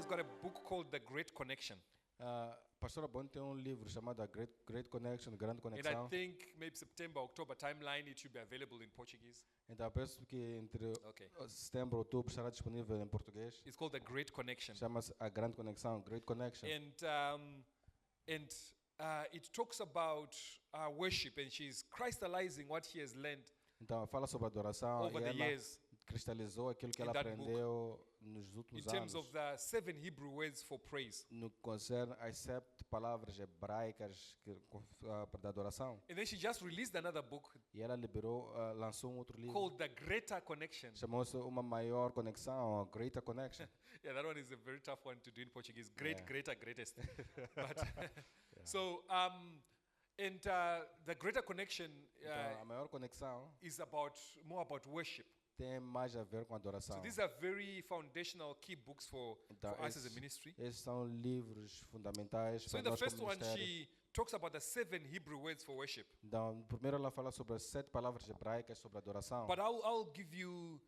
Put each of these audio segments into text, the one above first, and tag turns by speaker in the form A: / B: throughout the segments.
A: has got a book called The Great Connection.
B: Pastora Bonnie tem livro chamado A Great Connection, Grande
A: And I
B: Conexão.
A: think maybe September, October timeline, it should be available in Portuguese.
B: Então penso que entre
A: Okay.
B: setembro e outubro estará disponível em português.
A: It's called The Great Connection.
B: Chama-se A Grande Conexão, Great Connection.
A: And it talks about worship, and she's crystallizing what she has learned
B: Então fala sobre adoração
A: over
B: e
A: the
B: ela
A: years
B: cristalizou aquilo que
A: in
B: ela
A: that
B: aprendeu nos
A: in
B: últimos
A: terms
B: anos.
A: of the 7 Hebrew words for praise.
B: No que concerne às 7 palavras hebraicas da adoração.
A: And then she just released another book
B: E ela lançou outro livro.
A: called The Greater Connection.
B: Chamou-se Uma Maior Conexão, a Greater Connection.
A: Yeah, that one is a very tough one to do in Portuguese. Great,
B: Yeah.
A: greater, greatest. But so, the Greater Connection
B: Então, a Maior Conexão
A: is more about worship.
B: tem mais a ver com
A: So
B: adoração.
A: these are very foundational key books for
B: Então,
A: us as a ministry.
B: esses são livros fundamentais
A: So
B: para
A: in the
B: nós
A: first
B: como
A: one,
B: ministério.
A: she talks about the 7 Hebrew words for worship.
B: Então, primeiro ela fala sobre as 7 palavras hebraicas sobre adoração.
A: But I'll give you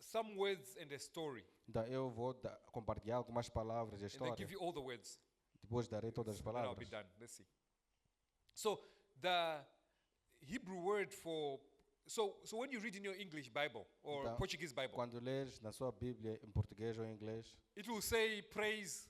A: some words and a story.
B: Então, eu vou compartilhar algumas palavras e a
A: And then
B: história.
A: give you all the words.
B: Depois darei todas as
A: And then I'll be
B: palavras.
A: done. Let's see. So the Hebrew word for so when you read in your English Bible or
B: Então,
A: Portuguese Bible,
B: Quando lês na sua Bíblia em português ou em inglês,
A: it will say praise,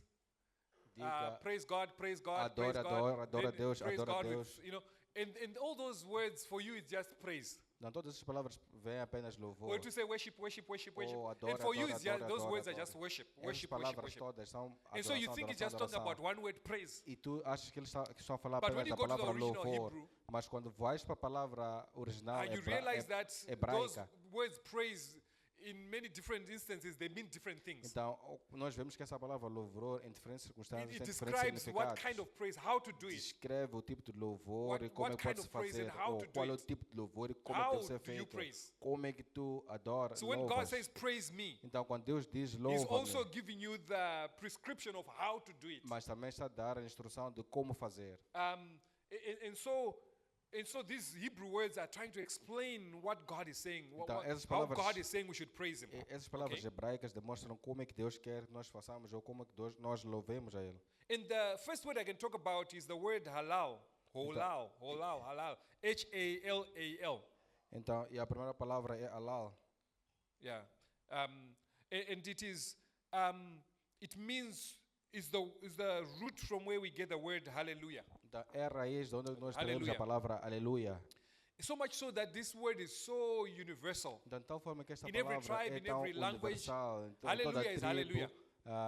B: diga
A: praise God, praise God,
B: Adora,
A: praise God,
B: adora, adora
A: then
B: Deus,
A: praise
B: adora
A: God with,
B: Deus.
A: and all those words for you it's just praise.
B: não todas essas palavras vêm apenas louvor.
A: Or to say worship, worship, worship, worship.
B: Oh,
A: And
B: adora,
A: for you
B: adora,
A: it's just,
B: adora,
A: those
B: adora,
A: words are
B: adora.
A: just worship,
B: Essas
A: worship, worship,
B: palavras
A: worship.
B: todas são
A: And so you
B: adoração,
A: think it's
B: adoração,
A: just talking about
B: adoração.
A: one word praise.
B: E tu achas que eles estão a falar
A: But when
B: apenas
A: you
B: da
A: go to the
B: palavra
A: original
B: louvor,
A: Hebrew,
B: mas quando vais para a palavra original
A: You realize that those
B: hebraica,
A: words praise in many different instances they mean different things.
B: então nós vemos que essa palavra louvor em diferentes circunstâncias
A: It
B: tem diferentes
A: describes what
B: significados.
A: kind of praise, how to do it,
B: Descreve o tipo de louvor
A: What-
B: e como
A: what
B: é que pode
A: kind
B: se
A: of praise
B: fazer,
A: and how
B: ou
A: to do
B: qual é o
A: it.
B: tipo de louvor e como é que
A: How
B: deve ser
A: do you
B: feito,
A: praise?
B: como é que tu adoras,
A: So when God
B: louvas.
A: says praise me,
B: Então quando Deus diz
A: He's
B: louva,
A: also giving you the prescription of how to do it.
B: mas também está a dar a instrução de como fazer.
A: And so these Hebrew words are trying to explain what God is saying,
B: Então, essas
A: how
B: palavras-
A: God is saying we should praise Him.
B: Essas palavras
A: Okay?
B: hebraicas demonstram como é que Deus quer que nós façamos ou como é que nós louvemos a Ele.
A: And the first word I can talk about is the word halal. Halal, halal, halal. H-A-L-A-L.
B: Então, e a primeira palavra é halal.
A: Yeah. And it means, is the root from where we get the word hallelujah.
B: Então, é a raiz de onde nós temos
A: Aleluia.
B: a palavra aleluia.
A: So much so that this word is so universal.
B: Então, de tal forma que esta
A: In every
B: palavra
A: tribe,
B: é
A: in
B: tão
A: every language,
B: universal, em toda
A: hallelujah is
B: tribo,
A: hallelujah.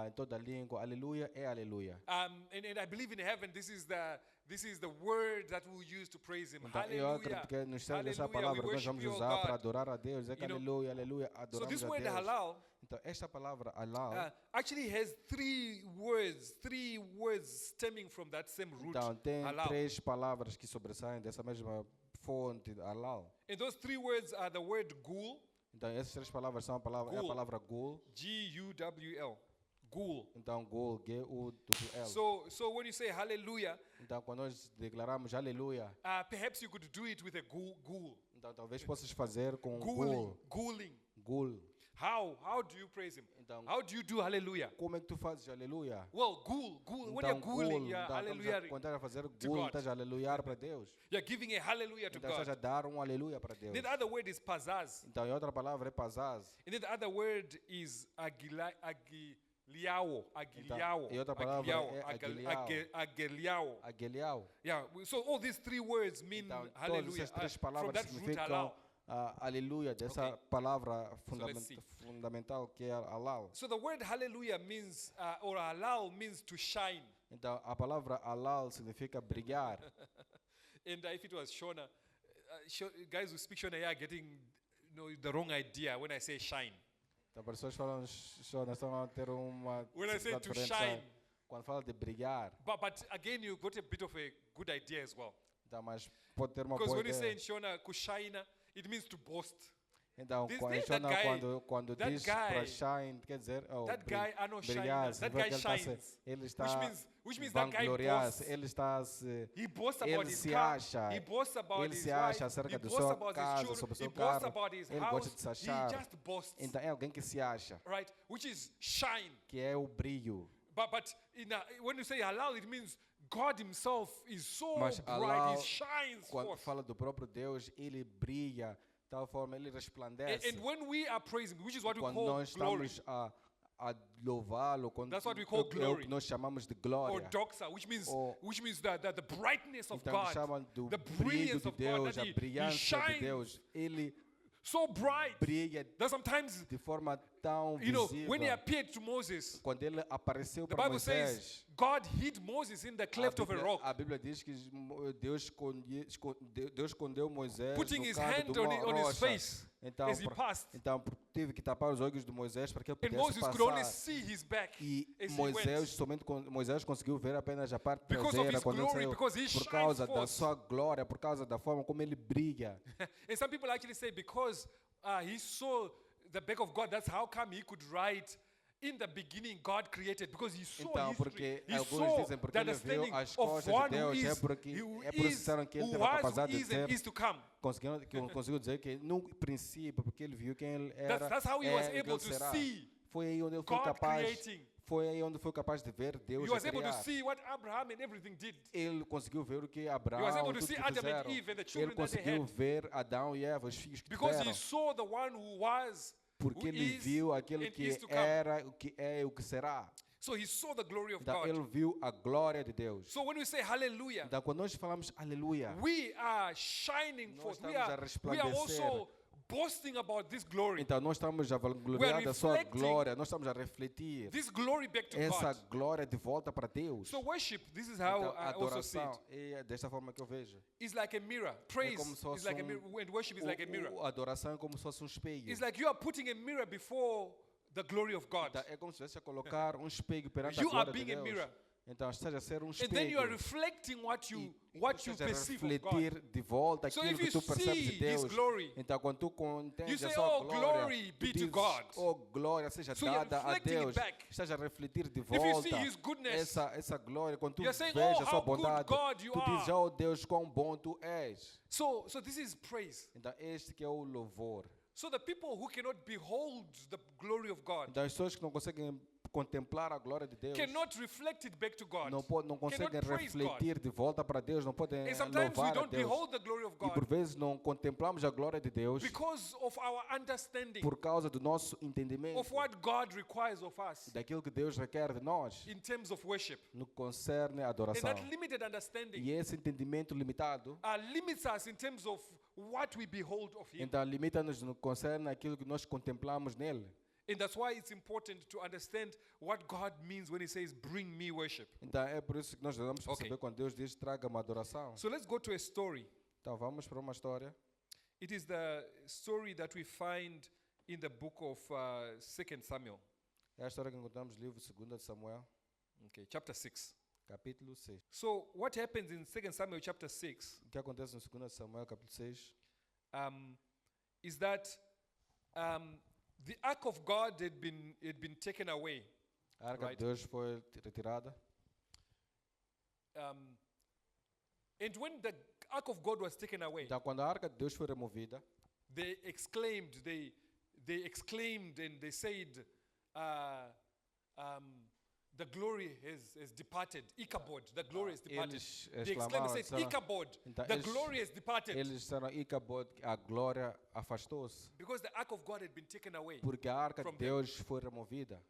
B: em toda língua, aleluia é aleluia.
A: And I believe in heaven, this is the word that we'll use to praise Him.
B: Então, eu
A: Hallelujah.
B: acredito que nos céus essa
A: Hallelujah.
B: palavra
A: We
B: nós
A: worship
B: vamos
A: you, O
B: usar para
A: God.
B: adorar a Deus. É que
A: You know,
B: aleluia, aleluia,
A: So
B: adoramos
A: this
B: a
A: word
B: Deus.
A: halal
B: Então, esta palavra halal,
A: actually has three words stemming from that same root.
B: então tem
A: halal.
B: 3 palavras que sobressaem dessa mesma fonte, halal.
A: And those 3 words are the word gul,
B: Então, essas 3 palavras são é a
A: Gul.
B: palavra gul.
A: G-U-W-L, gul.
B: Então, gul, G-U-L.
A: So when you say hallelujah,
B: Então, quando nós declaramos aleluia,
A: perhaps you could do it with a gul.
B: então talvez possas fazer com
A: Guling.
B: gul.
A: How do you praise Him?
B: Então,
A: How do you do hallelujah?
B: como é que tu fazes aleluia?
A: Well, gul. When
B: Então,
A: you're guling,
B: gul,
A: you're
B: então,
A: hallelujah.
B: quando estás a fazer
A: to
B: gul,
A: God.
B: estás a aleluiar para Deus.
A: You're giving a hallelujah to
B: Então, estás a
A: God.
B: dar aleluia para Deus.
A: Then the other word is pazaz.
B: Então, e outra palavra é pazaz.
A: And then the other word is agiliao.
B: e outra palavra é
A: Agiliao.
B: Ageliao.
A: Yeah, so all these 3 words mean
B: Então, todas
A: hallelujah
B: essas 3
A: from
B: palavras
A: that root
B: significam
A: halal.
B: aleluia, dessa
A: Okay.
B: palavra
A: let's see.
B: fundamental que é halal.
A: So the word hallelujah means, or halal means to shine.
B: Então, a palavra halal significa brilhar.
A: And if it was Shona, guys who speak Shona are getting the wrong idea when I say shine.
B: Então, as pessoas falam, só nós estamos a ter uma
A: When I say
B: significado
A: to
B: diferente,
A: shine.
B: quando fala de brilhar.
A: But again, you got a bit of a good idea as well.
B: Então, mas pode ter uma
A: Because
B: boa
A: when you say in
B: ideia.
A: Shona, kushaina, it means to boast.
B: Então,
A: There's
B: quando,
A: that guy-
B: quando
A: that
B: diz
A: guy-
B: para shine, quer dizer,
A: That guy, Arnold Scheiner,
B: brilhar,
A: that
B: significa
A: guy
B: que ele está
A: shines.
B: ele está
A: Which means that guy
B: vangloriar-se,
A: boasts.
B: ele está a se
A: He boasts
B: ele
A: about his
B: se
A: car.
B: acha,
A: He boasts about
B: ele
A: his
B: se acha
A: wife.
B: acerca
A: He
B: da
A: boasts
B: sua
A: about his
B: casa,
A: children.
B: sobre o
A: He
B: seu
A: boasts
B: carro,
A: about his
B: ele
A: house.
B: gosta de se achar.
A: He just boasts,
B: Então é alguém que se acha,
A: right? Which is shine.
B: que é o brilho.
A: But when you say halal, it means God Himself is so
B: Mas
A: bright.
B: halal,
A: He shines
B: quando
A: forth.
B: fala do próprio Deus, ele brilha, de tal forma ele resplandece.
A: And when we are praising, which is what we
B: Quando
A: call
B: nós
A: glory,
B: estamos a louvá-lo, quando
A: That's what we
B: é
A: call
B: o que
A: glory.
B: nós chamamos de
A: or
B: glória.
A: doxa, which means
B: Or-
A: the brightness of
B: Então, que
A: God,
B: chamam do
A: the
B: brilho
A: brilliance
B: de
A: of God,
B: Deus,
A: that
B: a
A: he
B: brilhância de
A: shines
B: Deus. Ele
A: so bright
B: brilha
A: that sometimes,
B: de forma tão
A: you know,
B: visível.
A: when He appeared to Moses,
B: Quando ele apareceu
A: the
B: para
A: Bible says
B: Moisés,
A: God hid Moses in the cleft of a rock,
B: a Bíblia diz que Deus escondeu Moisés
A: putting
B: no
A: his
B: canto
A: hand
B: de uma
A: on his
B: rocha.
A: face
B: Então,
A: as he passed.
B: então teve que tapar os olhos de Moisés para que ele
A: And
B: pudesse
A: Moses could only
B: passar.
A: see his back
B: E
A: as he
B: Moisés,
A: went.
B: somente Moisés conseguiu ver apenas a parte
A: Because of
B: traseira
A: his
B: quando ele
A: glory,
B: saiu,
A: because he
B: por
A: shines
B: causa da
A: forth.
B: sua glória, por causa da forma como ele brilha.
A: And some people actually say because he saw the back of God, that's how come he could write in the beginning God created, because he saw
B: Então,
A: history.
B: porque
A: He
B: alguns
A: saw
B: dizem porque
A: the
B: ele viu
A: understanding
B: as
A: of
B: costas
A: one
B: de
A: who
B: Deus,
A: is,
B: é por isso
A: who
B: que
A: is,
B: disseram que ele
A: who
B: teve a
A: was, who
B: capacidade de
A: is, and
B: dizer,
A: is to come.
B: conseguiu dizer que no princípio, porque ele viu quem ele era,
A: That's how he was
B: o que
A: able
B: ele
A: to
B: será.
A: see
B: Foi aí onde ele foi
A: God
B: capaz,
A: creating.
B: foi aí onde foi capaz de ver Deus
A: He
B: a
A: was able to
B: criar.
A: see what Abraham and everything did.
B: Ele conseguiu ver o que
A: He was
B: Abraão
A: able
B: e
A: to
B: tudo
A: see
B: que
A: Adam and
B: fizeram.
A: Eve and the
B: Ele
A: children that they
B: conseguiu
A: had.
B: ver Adão e Eva, os filhos que
A: Because he
B: tiveram.
A: saw the one who was,
B: Porque
A: who
B: ele
A: is,
B: viu aquele
A: and
B: que
A: is to come.
B: era, o que é e o que será.
A: So he saw the glory of
B: Então,
A: God.
B: ele viu a glória de Deus.
A: So when we say hallelujah,
B: Então, quando nós falamos aleluia,
A: we are shining
B: Nós
A: forth.
B: estamos a
A: We are
B: resplandecer.
A: also boasting about this glory.
B: então nós estamos a vangloriar da sua
A: reflecting
B: glória, nós estamos a refletir
A: This glory back to
B: essa
A: God.
B: glória de volta para Deus.
A: So worship, this is how
B: Então,
A: I also see
B: adoração,
A: it.
B: é desta forma que eu vejo.
A: It's like a mirror. Praise
B: como se fosse
A: is like a mirror. And worship is like a mirror.
B: A adoração é como se fosse um espelho.
A: It's like you are putting a mirror before the glory of God.
B: Então, é como se estivesse a colocar um espelho perante a
A: You are
B: glória de
A: being a
B: Deus.
A: mirror.
B: Então esteja a ser um
A: And then you are
B: espelho.
A: reflecting what
B: E
A: you
B: esteja a
A: perceive of God.
B: refletir de volta
A: So
B: aquilo
A: if
B: que
A: you
B: tu percebes de
A: see
B: Deus.
A: His glory,
B: Então quando tu entendes
A: you
B: a
A: say,
B: sua
A: "Oh,
B: glória,
A: glory
B: tu
A: be to
B: dizes,
A: God."
B: oh glória seja
A: So you're
B: dada a
A: reflecting it
B: Deus.
A: back.
B: Esteja a refletir de
A: If you
B: volta
A: see His goodness,
B: essa glória. Quando tu
A: you're saying,
B: vês
A: "Oh,
B: a sua
A: how good
B: bondade,
A: God you
B: tu dizes,
A: are."
B: oh Deus, quão bom tu és.
A: So this is praise.
B: Então este que é o louvor.
A: So the people who cannot behold the glory of God
B: Então as pessoas que não conseguem contemplar a glória de Deus,
A: cannot reflect it back to God.
B: não conseguem
A: cannot praise God.
B: refletir de volta para Deus, não podem
A: And sometimes we
B: louvar a
A: don't
B: Deus.
A: behold the glory of
B: E por
A: God
B: vezes não contemplamos a glória de Deus
A: because of our understanding
B: por causa do nosso entendimento
A: of what God requires of us
B: daquilo que Deus requer de nós
A: in terms of worship.
B: no que concerne a
A: And
B: adoração.
A: that limited understanding
B: E esse entendimento limitado,
A: limits us in terms of what we behold of Him.
B: então limita-nos no que concerne aquilo que nós contemplamos nele.
A: And that's why it's important to understand what God means when He says, "Bring me worship."
B: Então é por isso que nós devemos perceber
A: Ok.
B: quando Deus diz traga uma adoração.
A: So let's go to a story.
B: Então vamos para uma história.
A: It is the story that we find in the book of 2 Samuel,
B: É a história que encontramos no livro 2 de Samuel,
A: okay, chapter 6.
B: capítulo 6.
A: So what happens in 2 Samuel chapter 6
B: O que acontece no 2 de Samuel, capítulo 6,
A: is that the ark of God had been taken away.
B: a arca
A: Right.
B: de Deus foi retirada.
A: And when the ark of God was taken away,
B: Então quando a arca de Deus foi removida,
A: they exclaimed and they said, the glory has departed. Ichabod, the glory has departed.
B: eles
A: They exclaimed, they
B: exclamaram,
A: said, Ichabod,
B: Então,
A: the
B: eles-
A: glory has departed.
B: eles disseram, Ichabod, a glória afastou-se,
A: Because the ark of God had been taken away.
B: porque a arca de
A: From them.
B: Deus foi removida.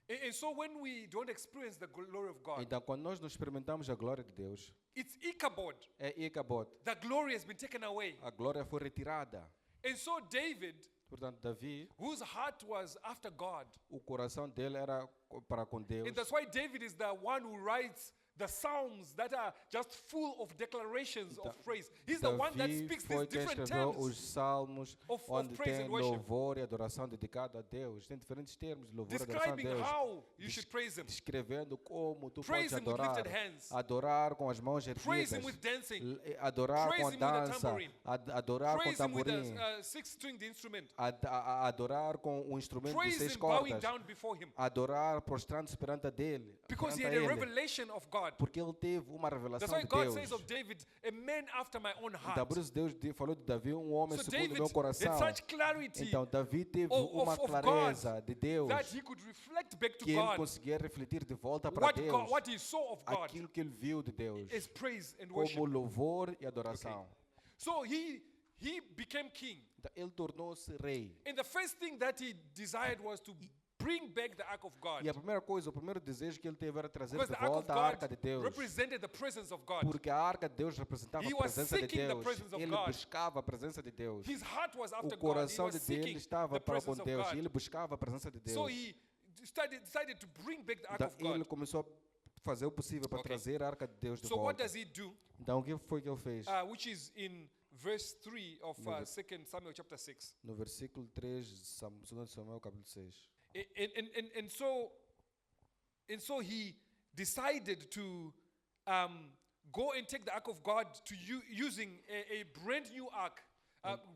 A: And so when we don't experience the glory of God,
B: Então quando nós não experimentamos a glória de Deus,
A: it's Ichabod.
B: é Ichabod,
A: The glory has been taken away.
B: a glória foi retirada.
A: And so David,
B: Portanto, Davi,
A: whose heart was after God,
B: o coração dele era para com Deus.
A: and that's why David is the one who writes the Psalms that are just full of declarations of praise. He's the one that
B: Davi
A: speaks
B: foi
A: these
B: quem
A: different
B: escreveu
A: terms
B: os salmos
A: of
B: onde
A: praise
B: tem
A: and worship,
B: louvor e adoração dedicado a Deus. Tem diferentes termos de louvor e adoração a
A: describing
B: Deus.
A: how you should praise Him.
B: Descrevendo como tu
A: Praise
B: podes
A: Him with
B: adorar.
A: lifted hands.
B: Adorar com as mãos
A: Praise Him
B: erguidas.
A: with dancing.
B: Adorar
A: Praise
B: com
A: Him with a
B: dança.
A: tambourine.
B: Adorar com
A: Praise Him with
B: tamborim.
A: a six-stringed instrument.
B: Adorar com um instrumento de
A: Praise
B: 6
A: Him bowing
B: cordas.
A: down before Him.
B: Adorar prostrando-se perante dele.
A: Because He
B: perante
A: had a
B: ele.
A: revelation of God.
B: Porque ele teve uma revelação
A: That's why
B: de
A: God
B: Deus.
A: says of David, a man after my own
B: Então,
A: heart.
B: por isso Deus falou de Davi, um homem
A: So
B: segundo
A: David
B: o meu
A: had
B: coração.
A: such clarity
B: Então, Davi teve
A: of
B: uma
A: God
B: clareza de Deus
A: that he could reflect back to
B: que ele
A: God
B: conseguia refletir de volta para Deus
A: what he saw of God
B: aquilo que ele viu de Deus
A: is praise and
B: como
A: worship.
B: louvor e adoração.
A: So he became king.
B: Então, ele tornou-se rei.
A: And the first thing that he desired was to bring back the ark of God.
B: E a primeira coisa, o primeiro desejo que ele teve era trazer
A: Because
B: de
A: the ark of
B: volta a arca de
A: God
B: Deus.
A: represented the presence of God.
B: Porque a arca de Deus representava
A: He
B: a
A: was
B: presença de
A: seeking the
B: Deus.
A: presence of
B: Ele
A: God.
B: buscava a presença de Deus.
A: His heart was after
B: O
A: God. He
B: coração
A: was
B: dele
A: seeking
B: estava
A: the
B: para com
A: presence of
B: Deus e
A: God.
B: ele buscava a presença de Deus.
A: So he decided to bring back the ark
B: Então,
A: of
B: ele
A: God.
B: começou a fazer o possível para
A: Okay.
B: trazer a arca de Deus de
A: So what
B: volta.
A: does he do?
B: Então, o que foi que ele fez?
A: Which is in verse 3 of
B: No,
A: 2 Samuel chapter 6.
B: No versículo 3, 2 Samuel, capítulo 6.
A: And so he decided to go and take the ark of God to using a brand new ark,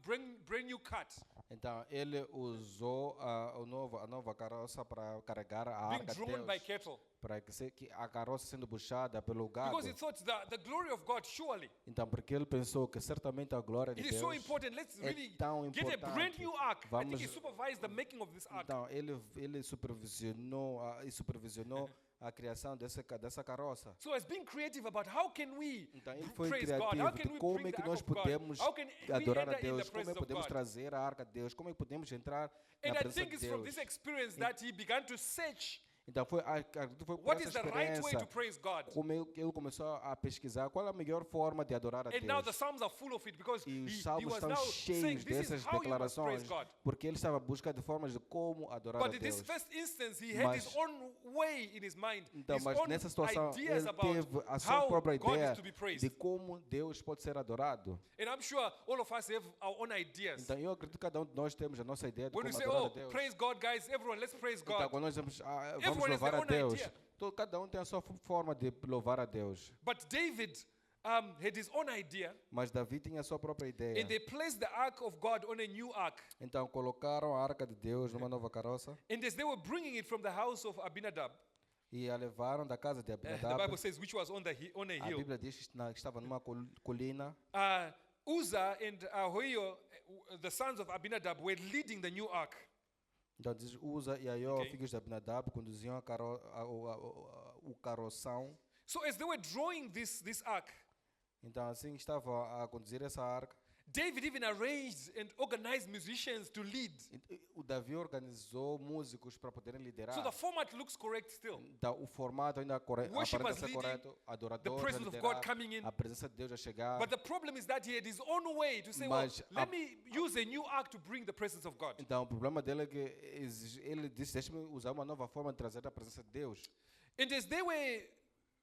A: brand new cart,
B: Então, ele usou a nova carroça para carregar a
A: being
B: arca de
A: drawn by
B: Deus.
A: cattle.
B: Para que a carroça sendo puxada pelo gado.
A: Because he thought the glory of God, surely,
B: Então, porque ele pensou que certamente a glória de
A: it is
B: Deus
A: so important. Let's
B: é
A: really
B: tão
A: get a brand
B: importante.
A: new ark. I think
B: Vamos-
A: he supervised the making of this ark.
B: Então, ele supervisionou a criação dessa carroça.
A: So as being creative about how can we
B: Então, ele foi
A: praise God? How
B: criativo
A: can
B: de
A: we
B: como
A: bring
B: é
A: the
B: que
A: ark
B: nós
A: of God?
B: podemos
A: How can we
B: adorar a
A: enter in the
B: Deus, como é
A: presence
B: que
A: of
B: podemos
A: God?
B: trazer a arca de Deus, como é que podemos entrar
A: And
B: na
A: I
B: presença
A: think
B: de
A: it's from
B: Deus.
A: this experience that he began to search
B: Então, foi por
A: what
B: essa
A: is the right way
B: experiência
A: to praise God.
B: como ele começou a pesquisar qual é a melhor forma de adorar a
A: And now the
B: Deus.
A: Psalms are full of it because
B: E
A: he
B: os salmos
A: was
B: estão
A: now saying
B: cheios
A: this is
B: dessas
A: how you must praise
B: declarações,
A: God.
B: porque ele estava à busca de formas de como adorar a
A: But in this
B: Deus.
A: first instance, he had his
B: Mas-
A: own way in his mind,
B: Então,
A: his
B: mas
A: own
B: nessa situação,
A: ideas
B: ele
A: about
B: teve a sua
A: how
B: própria
A: God
B: ideia
A: is to be praised.
B: de como Deus pode ser adorado.
A: And I'm sure all of us have our own ideas.
B: Então, eu acredito que cada um de nós temos a nossa ideia de
A: When we
B: como
A: say,
B: adorar a
A: oh,
B: Deus.
A: praise God, guys, everyone, let's praise
B: Então,
A: God.
B: quando nós vamos
A: Everyone has
B: louvar
A: their
B: a
A: own
B: Deus,
A: idea.
B: cada um tem a sua forma de louvar a Deus.
A: But David had his own idea,
B: Mas Davi tinha a sua própria ideia.
A: and they placed the ark of God on a new ark.
B: Então, colocaram a arca de Deus numa nova carroça
A: And as they were bringing it from the house of Abinadab,
B: e a levaram da casa de
A: the
B: Abinadab.
A: Bible says, which was on a
B: A
A: hill.
B: Bíblia diz que estava numa colina.
A: Uzzah and Ahio, the sons of Abinadab, were leading the new ark.
B: Então diz Uza e Aió,
A: Okay.
B: filhos de Abinadab, conduziam o carroção.
A: So as they were drawing this ark,
B: Então assim estavam a conduzir essa arca.
A: David even arranged and organized musicians to lead.
B: O Davi organizou músicos para poderem liderar.
A: So the format looks correct still.
B: Então, o formato ainda
A: Worship
B: aparenta
A: was
B: ser
A: leading,
B: correto.
A: The
B: Adoradores a
A: presence of
B: liderar,
A: God coming in.
B: a presença de Deus a chegar.
A: But the problem is that he had his own way to say,
B: Mas
A: let me use a new ark to bring the presence of God.
B: Então, o problema dele é que ele disse, deixa-me usar uma nova forma de trazer a presença de Deus.
A: And as they were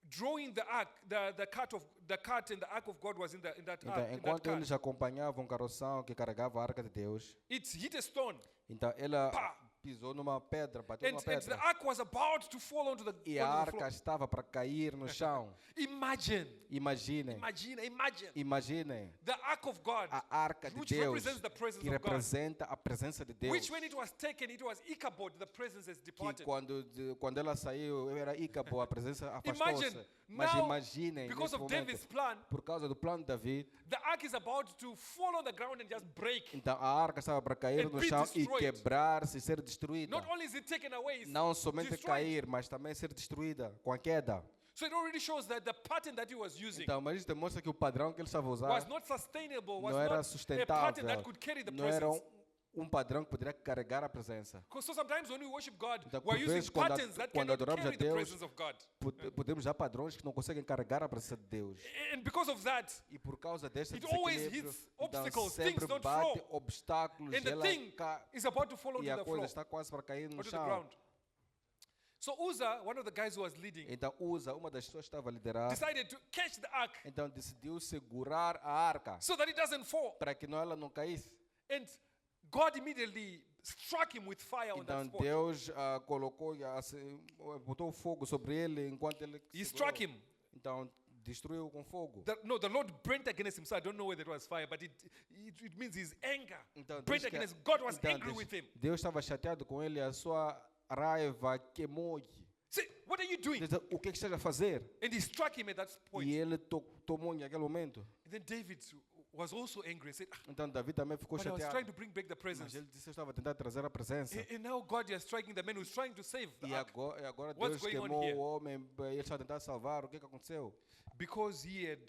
A: drawing the ark, the cart and the ark of God was in that
B: Então,
A: ark. In that
B: enquanto
A: cart.
B: eles acompanhavam o carroção que carregava a arca de Deus,
A: It hit a stone.
B: então ela
A: Pá!
B: pisou numa pedra, bateu numa
A: And the
B: pedra.
A: ark was about to fall onto the,
B: E a
A: onto the floor.
B: arca estava para cair no chão.
A: Imagine.
B: Imaginem, imaginem
A: The ark of God,
B: a arca de
A: which
B: Deus
A: represents the presence
B: que
A: of God.
B: representa a presença de Deus.
A: Which when it was taken, it was Ichabod, the presence has
B: Que
A: departed.
B: quando ela saiu, era Ícabo, a presença afastou-se.
A: Imagine,
B: Mas
A: now,
B: imaginem,
A: because
B: nesse
A: of
B: momento,
A: David's plan,
B: por causa do plano de Davi,
A: the ark is about to fall on the ground and just break.
B: então a arca estava para cair
A: And
B: no
A: be
B: chão e
A: destroyed.
B: quebrar-se e ser destruída.
A: Not only is it taken away, it's
B: Não somente
A: destroyed.
B: cair, mas também ser destruída com a queda.
A: So it already shows that the pattern that he was using
B: Então, mas isso demonstra que o padrão que ele estava a
A: was
B: usar
A: not sustainable, was
B: não era
A: not a pattern
B: sustentável,
A: that could carry the
B: não era
A: presence.
B: um padrão que poderia carregar a presença.
A: So sometimes when we worship God,
B: Então,
A: we're
B: por
A: using
B: vezes, quando
A: patterns that
B: quando
A: cannot
B: adoramos a
A: carry the
B: Deus,
A: presence of God.
B: Podemos dar padrões que não conseguem carregar a presença de Deus.
A: And because of that,
B: E por causa deste
A: It always
B: desequilíbrio,
A: hits
B: então
A: obstacles,
B: sempre
A: things don't
B: bate
A: flow.
B: obstáculos
A: and the
B: ela
A: thing
B: cai
A: is about to fall
B: e
A: onto
B: a
A: the
B: coisa
A: floor,
B: está quase para cair no
A: onto the
B: chão.
A: ground. So Uzzah, one of the guys who was leading,
B: Então Uza, uma das pessoas que estava a liderar,
A: decided to catch the ark
B: então decidiu segurar a arca
A: so that it doesn't fall.
B: para que ela não caísse.
A: And God immediately struck him with fire on that
B: Então
A: spot.
B: Deus colocou, botou fogo sobre ele enquanto ele
A: He
B: segurou.
A: struck him.
B: Então destruiu com fogo.
A: The Lord burnt against him, so I don't know whether it was fire, but it means his anger
B: Então,
A: burnt
B: diz que-
A: against. God was
B: então,
A: angry
B: diz-
A: with him.
B: Deus estava chateado com ele, a sua raiva queimou-lhe.
A: Say, what are you doing?
B: Diz, o que é que estás a fazer?
A: And he struck him at that point.
B: E ele tomou naquele momento.
A: And then David was also angry and said,
B: Então Davi também ficou
A: but I was
B: chateado.
A: trying to bring back the presence.
B: Mas ele disse, eu estava a tentar trazer a presença.
A: And now God is striking the man who's trying to save the
B: E
A: ark
B: agora
A: What's
B: Deus
A: going on
B: queimou
A: here?
B: o homem, ele está a tentar salvar. O que é que aconteceu?
A: because he had,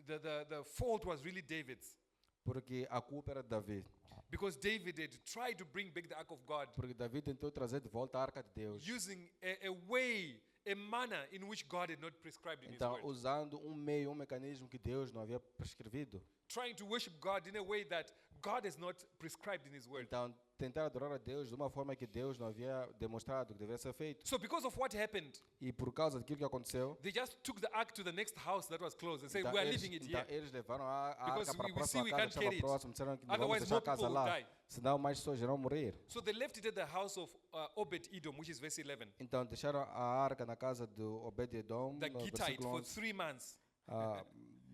A: the fault was really David's.
B: Porque a culpa era de Davi.
A: Because David had tried to bring back the ark of God
B: Porque Davi tentou trazer de volta a arca de Deus.
A: using a way, a manner in which God had not prescribed in
B: Então,
A: his word.
B: usando um mecanismo que Deus não havia prescrevido.
A: Trying to worship God in a way that God has not prescribed in his word.
B: Então, tentar adorar a Deus de uma forma que Deus não havia demonstrado que deveria ser feito.
A: So because of what happened,
B: E por causa daquilo que aconteceu,
A: they just took the ark to the next house that was closed and said,
B: então
A: we are
B: eles,
A: leaving it
B: então
A: here.
B: eles levaram a
A: Because
B: arca para a
A: we see
B: próxima
A: we
B: casa
A: can't
B: que estava
A: carry it.
B: próxima. Disseram que não vamos
A: Otherwise,
B: deixar a
A: more
B: casa
A: people will
B: lá,
A: die.
B: senão mais pessoas irão morrer.
A: So they left it at the house of Obed-Edom, which is verse 11,
B: Então, deixaram a arca na casa do Obed-Edom,
A: the
B: no
A: Gittite,
B: versículo
A: for
B: 11.
A: 3 months.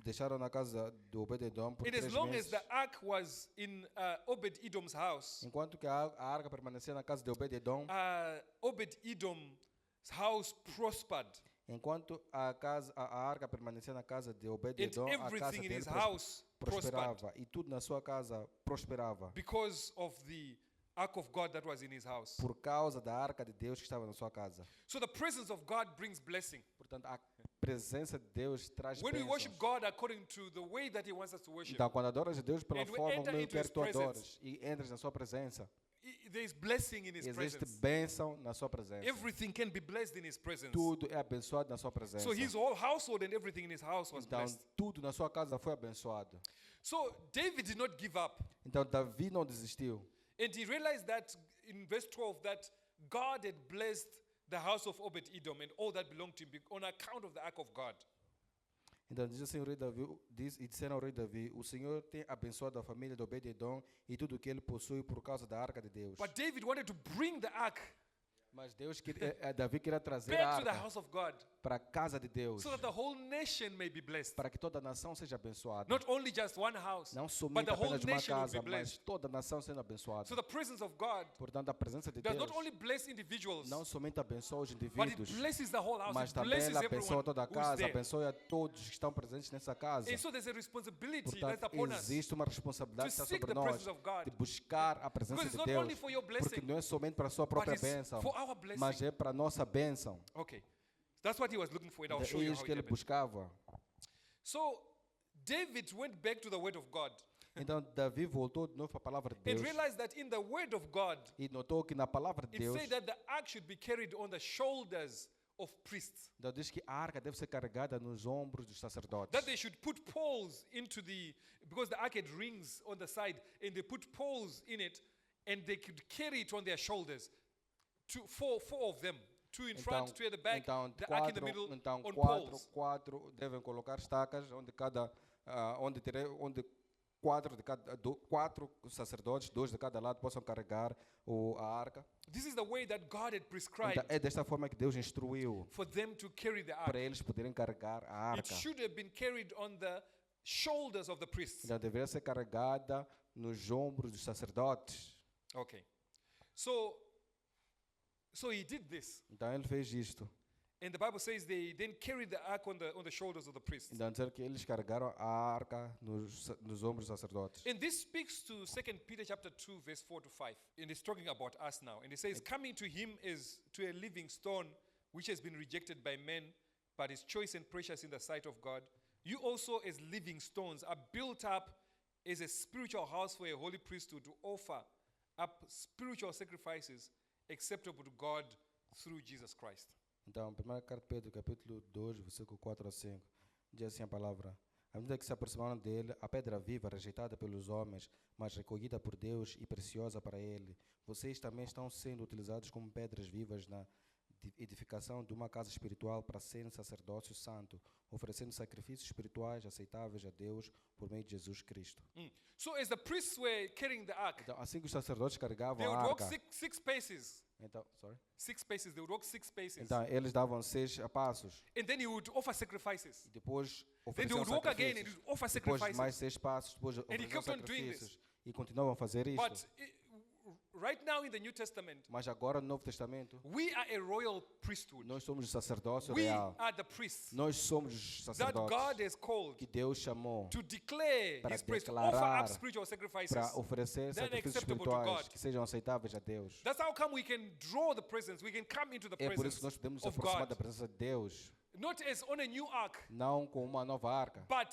B: Deixaram na casa do Obed-Edom por
A: And as
B: 3
A: long as
B: meses.
A: the ark was in Obed-Edom's house,
B: Enquanto que a arca permanecia na casa de Obed-Edom,
A: Obed-Edom's house prospered.
B: enquanto a arca permanecia na casa de
A: And
B: Obed-Edom, a casa
A: everything in
B: dele
A: his house prospered
B: prosperava. E tudo na sua casa prosperava.
A: because of the ark of God that was in his house.
B: Por causa da arca de Deus que estava na sua casa.
A: So the presence of God brings blessing.
B: Portanto, a presença de Deus traz
A: When we
B: bênçãos.
A: worship God according to the way that he wants us to worship,
B: Então, quando adoras a Deus pela
A: And we
B: forma
A: enter
B: como Ele
A: into
B: quer
A: His
B: que tu
A: presence.
B: adores e entras na sua presença,
A: there is blessing in his
B: existe
A: presence.
B: bênção na sua presença.
A: Everything can be blessed in his presence.
B: Tudo é abençoado na sua presença.
A: So his whole household and everything in his house was
B: Então,
A: blessed.
B: tudo na sua casa foi abençoado.
A: So David did not give up.
B: Então, Davi não desistiu.
A: And he realized that in verse 12 that God had blessed the house of Obed-Edom and all that belonged to him on account of the ark of God.
B: Então, diz assim o rei Davi, e disseram ao rei Davi, o Senhor tem abençoado a família de Obed-Edom e tudo o que ele possui por causa da arca de Deus.
A: But David wanted to bring the ark
B: Mas Davi queria trazer a
A: back to the
B: arca
A: house of God
B: para a casa de Deus,
A: so that the whole nation may be blessed.
B: para que toda a nação seja abençoada.
A: Not only just one house,
B: Não
A: but
B: somente
A: the whole
B: apenas uma
A: nation will be
B: casa, mas
A: blessed.
B: toda a nação sendo abençoada.
A: So the presence of God
B: Portanto, a presença de
A: does
B: Deus
A: not only bless individuals,
B: não somente abençoa os
A: but it
B: indivíduos,
A: blesses the whole house.
B: mas
A: It
B: também
A: blesses
B: ela abençoa
A: everyone
B: toda a
A: who's
B: casa,
A: there.
B: abençoa todos que estão presentes nessa casa.
A: And so there's a responsibility
B: Portanto,
A: that's upon us
B: existe uma responsabilidade
A: to
B: que está
A: seek
B: sobre
A: the
B: nós
A: presence of God.
B: de buscar a presença
A: Because it's
B: de
A: not
B: Deus,
A: only for your
B: porque
A: blessing,
B: não é somente para a sua
A: but
B: própria
A: it's
B: bênção,
A: for our blessing.
B: mas é para a nossa bênção.
A: Okay. That's what he was looking for, and I'll
B: É
A: show you
B: isso
A: how
B: que
A: it
B: ele
A: happened.
B: buscava.
A: So David went back to the word of God
B: Então, Davi voltou de novo para a palavra de
A: and
B: Deus
A: realized that in the word of God,
B: e notou que na palavra de
A: it
B: Deus,
A: said that the ark should be carried on the shoulders of priests.
B: Deus diz que a arca deve ser carregada nos ombros dos sacerdotes.
A: That they should put poles into because the ark had rings on the side, and they put poles in it, and they could carry it on their shoulders. Four of them. Two in front, two at the back,
B: então,
A: the ark in the middle,
B: então
A: on
B: quatro,
A: poles.
B: quatro devem colocar estacas onde quatro sacerdotes, 2 de cada lado, possam carregar a arca.
A: This is the way that God had prescribed
B: Então, é desta forma que Deus instruiu
A: for them to carry the ark.
B: para eles poderem carregar a
A: It
B: arca.
A: should have been carried on the shoulders of the priests.
B: Então, deveria ser carregada nos ombros dos sacerdotes.
A: Okay. So he did this.
B: Então, ele fez isto.
A: And the Bible says they then carried the ark on the shoulders of the priests.
B: Então, dizer que eles carregaram a arca nos ombros dos sacerdotes.
A: And this speaks to 2 Peter chapter 2, verse 4 to 5. And it's talking about us now. And it says, coming to him is to a living stone, which has been rejected by men, but is choice and precious in the sight of God. You also, as living stones, are built up as a spiritual house for a holy priesthood to offer up spiritual sacrifices acceptable to God through Jesus Christ.
B: Então, 1 carta de Pedro, capítulo 2, versículo 4 a 5, diz assim a palavra: À medida que se aproximaram dele, a pedra viva, rejeitada pelos homens, mas recolhida por Deus e preciosa para ele, vocês também estão sendo utilizados como pedras vivas na edificação de uma casa espiritual para serem sacerdócio santo, oferecendo sacrifícios espirituais aceitáveis a Deus por meio de Jesus Cristo.
A: So as the priests were carrying the ark,
B: Então, assim que os sacerdotes carregavam
A: they
B: a
A: would walk
B: arca,
A: six paces.
B: então, sorry?
A: 6 paces. They would walk 6 paces.
B: Então eles davam 6 passos,
A: And then he would offer sacrifices.
B: e depois
A: Then they
B: ofereciam
A: would walk again and
B: sacrifícios.
A: he would offer
B: Depois
A: sacrifices.
B: mais 6 passos, depois
A: he
B: ofereciam
A: kept on doing this.
B: sacrifícios. E continuavam a fazer isto.
A: But right now in the New Testament,
B: Mas agora no Novo Testamento,
A: we are a royal priesthood.
B: nós somos o sacerdócio
A: We
B: real.
A: are the priests
B: Nós somos os
A: that
B: sacerdotes
A: God has called
B: que Deus chamou
A: to declare
B: para
A: His praise, to offer
B: declarar,
A: up spiritual sacrifices.
B: para oferecer
A: that are
B: sacrifícios
A: acceptable to
B: espirituais
A: God.
B: que sejam aceitáveis a Deus.
A: That's how come we can draw the presence. We can come into the
B: É por isso
A: presence
B: que nós podemos nos
A: of
B: aproximar
A: God.
B: da presença de Deus,
A: Not as on a new ark,
B: não com uma nova arca,
A: but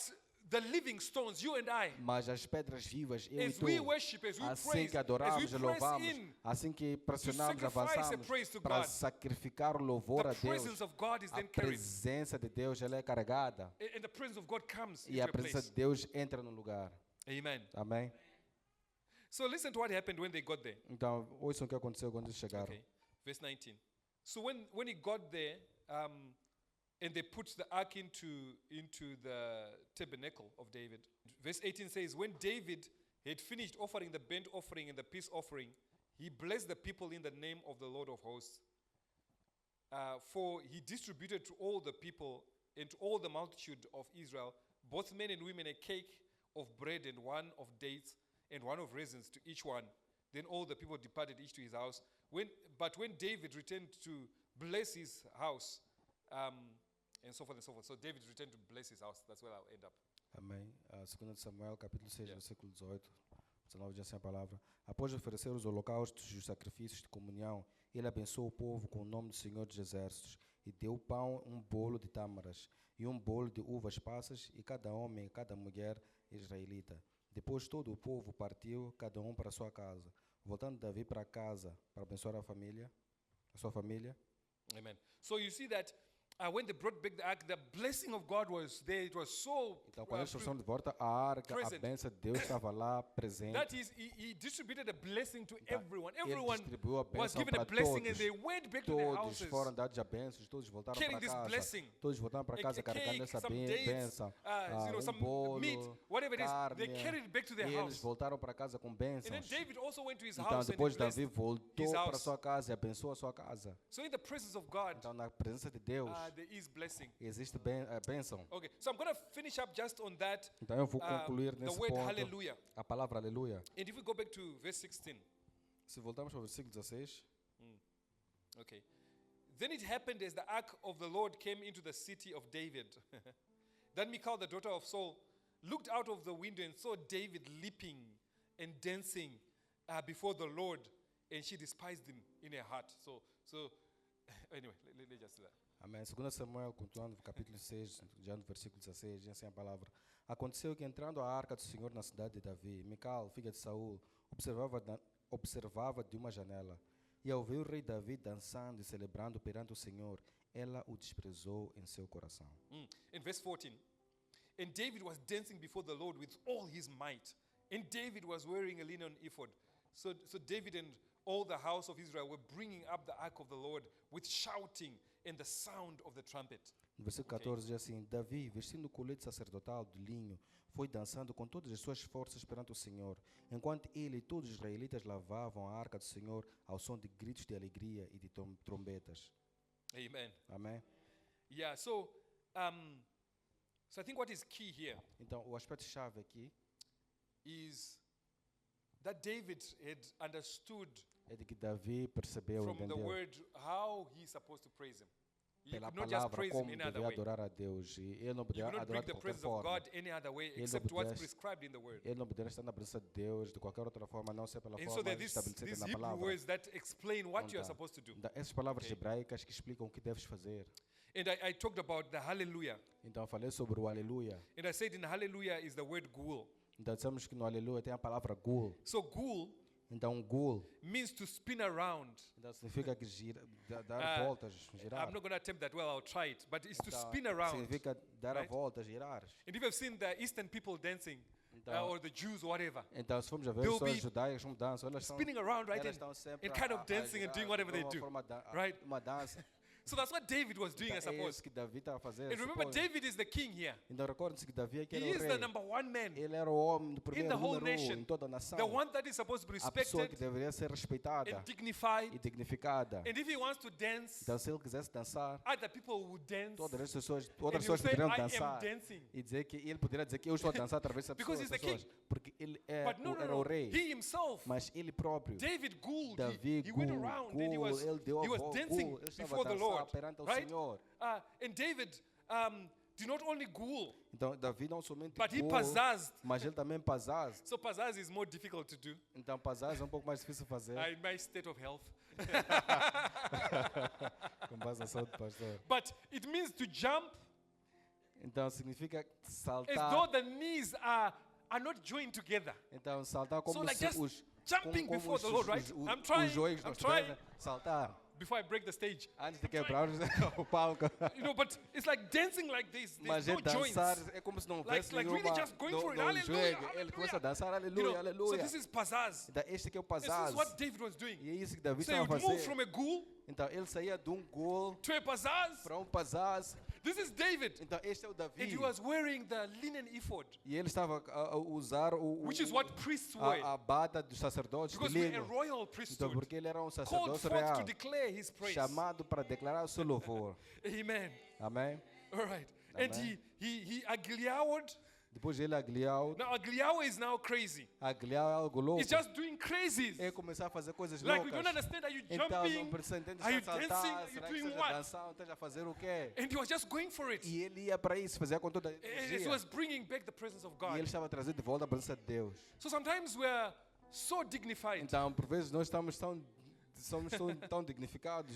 A: the living stones, you and I.
B: mas as pedras vivas, eu e
A: As
B: tu.
A: we worship, as we
B: Assim
A: praise,
B: que
A: as
B: adoramos
A: we
B: e
A: press
B: louvamos,
A: in,
B: assim que pressionamos,
A: sacrifice a
B: avançamos
A: praise to
B: para
A: God,
B: sacrificar o louvor a
A: the
B: Deus,
A: presence of God is
B: a
A: then carried.
B: presença de Deus ela é carregada
A: And the presence of God comes
B: e
A: into
B: a
A: a
B: presença
A: place.
B: de Deus entra no lugar.
A: Amen.
B: Amém?
A: So listen to what happened when they got there.
B: Então, ouçam o que aconteceu quando eles chegaram.
A: Okay. Verse 19. So when he got there, and they put the ark into the tabernacle of David. Verse 18 says, when David had finished offering the burnt offering and the peace offering, he blessed the people in the name of the Lord of hosts. For he distributed to all the people and to all the multitude of Israel, both men and women, a cake of bread and one of dates and one of raisins to each one. Then all the people departed, each to his house. But when David returned to bless his house, and so forth and so forth. So David returned to bless his house. That's where I'll end up.
B: Amém. 2 Samuel, capítulo 6,
A: Yeah.
B: versículo 18. 19 diz assim a palavra. Após oferecer os holocaustos e os sacrifícios de comunhão, ele abençoou o povo com o nome do Senhor dos Exércitos e deu pão, um bolo de tâmaras e um bolo de uvas passas e cada homem e cada mulher israelita. Depois todo o povo partiu, cada um para a sua casa. Voltando Davi para casa para abençoar a sua família.
A: Amen. So you see that when they brought back the ark, the blessing of God was there. It was so
B: Então, quando eles trouxeram de volta a arca, a
A: present.
B: bênção de Deus estava lá presente.
A: that is, he distributed a blessing to
B: Então,
A: everyone.
B: ele
A: Everyone
B: distribuiu a
A: was
B: bênção
A: given a
B: para
A: blessing, and
B: todos.
A: they went back to their
B: Todos
A: houses.
B: foram dados a bênçãos, todos voltaram
A: Carrying
B: para
A: this
B: casa.
A: blessing.
B: Todos voltaram para casa
A: A
B: carregando
A: cake,
B: essa
A: some dates,
B: bênção.
A: some
B: Bolo,
A: meat, whatever it is.
B: carne.
A: They carried it back to their
B: E eles
A: house.
B: voltaram para casa com
A: And then
B: bênçãos.
A: David also went to his
B: Então,
A: house and he
B: depois
A: blessed.
B: Davi voltou
A: his
B: para
A: house.
B: sua casa e abençoou a sua casa.
A: So in the presence of God,
B: Então, na presença de Deus,
A: there is blessing.
B: existe bênção.
A: Okay, so I'm going to finish up just on that.
B: Então, eu vou concluir
A: The
B: nesse
A: word
B: ponto
A: hallelujah.
B: a palavra aleluia.
A: And if we go back to verse 16.
B: Se voltarmos para o versículo 16,
A: Okay. Then it happened as the ark of the Lord came into the city of David. Then Michal, the daughter of Saul, looked out of the window and saw David leaping and dancing before the Lord, and she despised him in her heart. So anyway, let's just do that.
B: amém. 2 Samuel, continuando no capítulo 6, já no versículo 16, diz assim a palavra. Aconteceu que entrando a arca do Senhor na cidade de Davi, Mical, filha de Saul, observava de uma janela. E ao ver o rei Davi dançando e celebrando perante o Senhor, ela o desprezou em seu coração.
A: In verse 14, and David was dancing before the Lord with all his might, and David was wearing a linen ephod. So David and all the house of Israel were bringing up the ark of the Lord with shouting and the sound of the trumpet.
B: No versículo 14 diz assim, Davi, vestindo o colete sacerdotal de linho, foi dançando com todas as suas forças perante o Senhor, enquanto ele e todos os israelitas lavavam a arca do Senhor ao som de gritos de alegria e de trombetas.
A: Amen.
B: Amém?
A: Yeah, so I think what is key here
B: Então, o aspecto-chave aqui
A: is that David had understood
B: é de que Davi percebeu,
A: from the
B: entendeu,
A: word how he's supposed to praise him. You
B: pela
A: could not just
B: palavra
A: praise him
B: como
A: any other
B: devia
A: way.
B: adorar a Deus. E ele não
A: You
B: poderia
A: could not
B: adorar
A: bring
B: de
A: the
B: qualquer
A: presence of
B: forma.
A: God any other way
B: Ele não
A: except what's
B: pudesse-
A: prescribed in the word.
B: Ele não poderia estar na presença de Deus de qualquer outra forma, a não ser pela
A: And so
B: forma
A: there are
B: estabelecida
A: these
B: na
A: Hebrew
B: palavra.
A: words that explain what you are
B: Então,
A: supposed to do.
B: Essas palavras
A: Okay.
B: hebraicas que explicam o que deves fazer.
A: And I talked about the hallelujah.
B: Então, falei sobre o aleluia.
A: And I said in hallelujah is the word gul.
B: Então, dissemos que no aleluia tem a palavra gul.
A: So gul
B: Então, ghoul,
A: means to spin around.
B: então significa que dar voltas, girar.
A: I'm not going to attempt that. Well, I'll try it. But it's to
B: Então,
A: spin around.
B: significa dar a
A: right?
B: volta, girar.
A: And if you've seen the Eastern people dancing,
B: Então,
A: or the Jews, or whatever,
B: então, se formos a ver
A: They'll
B: pessoas
A: be
B: judaicas como dançam, elas estão,
A: spinning around, right?
B: elas
A: And,
B: estão sempre
A: and kind of dancing and doing whatever they do. right?
B: Uma dança.
A: So that's what David was doing, I
B: Então, é
A: suppose.
B: isso que Davi está a fazer.
A: And remember,
B: suponho.
A: David is the king here.
B: Então, recordem-se que Davi é que
A: He
B: era o
A: is the
B: rei.
A: number one man.
B: Ele era o homem do
A: In
B: primeiro
A: the whole
B: número
A: nation.
B: em toda a nação.
A: The one that is supposed to be
B: A pessoa que
A: respected
B: deveria ser respeitada
A: and dignified.
B: e dignificada.
A: And if he wants to dance,
B: Então, se ele quisesse dançar,
A: other people would dance.
B: todas as pessoas,
A: And
B: outras
A: he'll
B: pessoas
A: say,
B: poderiam
A: I am
B: dançar
A: dancing.
B: e dizer que ele poderia dizer que eu estou a dançar através dessa
A: Because
B: pessoa,
A: he's the
B: pessoas, porque ele
A: But no,
B: era
A: no,
B: o
A: no.
B: rei.
A: He himself,
B: Mas ele próprio,
A: David Gould,
B: Davi
A: he went
B: Gul,
A: around and he was
B: ele deu a volta,
A: dancing
B: ele estava
A: before
B: a
A: the
B: dançar
A: Lord.
B: perante o
A: Right?
B: Senhor.
A: And David did not only Gould,
B: Então, Davi não somente
A: but he
B: gol,
A: pizzazed.
B: mas ele também pazaz.
A: So pizzazz is more difficult to do
B: Então, pazaz é um pouco mais difícil de fazer,
A: in my state of health.
B: com base na saúde do pastor.
A: But it means to jump
B: Então, significa
A: as though
B: saltar.
A: the knees are not joined together.
B: Então, saltar como
A: So like
B: se
A: just
B: os
A: jumping
B: como
A: before
B: os-
A: the Lord, right?
B: os-
A: I'm trying,
B: os joelhos
A: I'm
B: nos
A: trying.
B: pés, saltar.
A: Before I break the stage.
B: Antes de quebrar o palco.
A: You know, but it's like dancing like this. There's
B: Mas
A: no
B: ele dançar
A: joints.
B: é como se não
A: Like
B: houvesse
A: really
B: nenhuma
A: just going
B: do,
A: for it.
B: do
A: Hallelujah,
B: joelho. Ele começa a dançar,
A: You
B: aleluia,
A: know, so
B: aleluia.
A: this is pizzazz.
B: Então, este que é o
A: This is
B: pazaz.
A: what David was doing.
B: E é isso que Davi
A: So he
B: estava a
A: would move
B: fazer.
A: from a ghoul
B: Então, ele saía de um gol
A: to a pizzazz.
B: para um pazaz.
A: This is David.
B: Então, este é o
A: And he
B: Davi.
A: was wearing the linen ephod,
B: E ele estava a usar
A: which is what priests wear.
B: a bata dos sacerdotes de
A: Because we're a
B: linho.
A: royal
B: Então,
A: priesthood
B: porque ele era um
A: called
B: sacerdote
A: forth to
B: real,
A: declare his praise.
B: chamado para declarar o seu louvor.
A: Amen.
B: Amém?
A: All right. And
B: Amen.
A: he agliawed.
B: Depois ele agliau.
A: Now agliao is now crazy.
B: Agliau é algo louco.
A: It's just doing crazies.
B: É começar a fazer coisas
A: Like we don't
B: loucas.
A: understand. Are you
B: Então, não
A: jumping?
B: precisa entender
A: Are you
B: se está a
A: dancing?
B: saltar,
A: Are you
B: será que
A: doing
B: esteja
A: what?
B: dançando, esteja a fazer o quê?
A: And he was just going for it.
B: E ele ia para isso, fazia com toda a
A: And it
B: energia.
A: was bringing back the presence of
B: E
A: God.
B: ele estava trazendo de volta a presença de Deus.
A: So sometimes we're so dignified
B: Então, por vezes, nós somos tão dignificados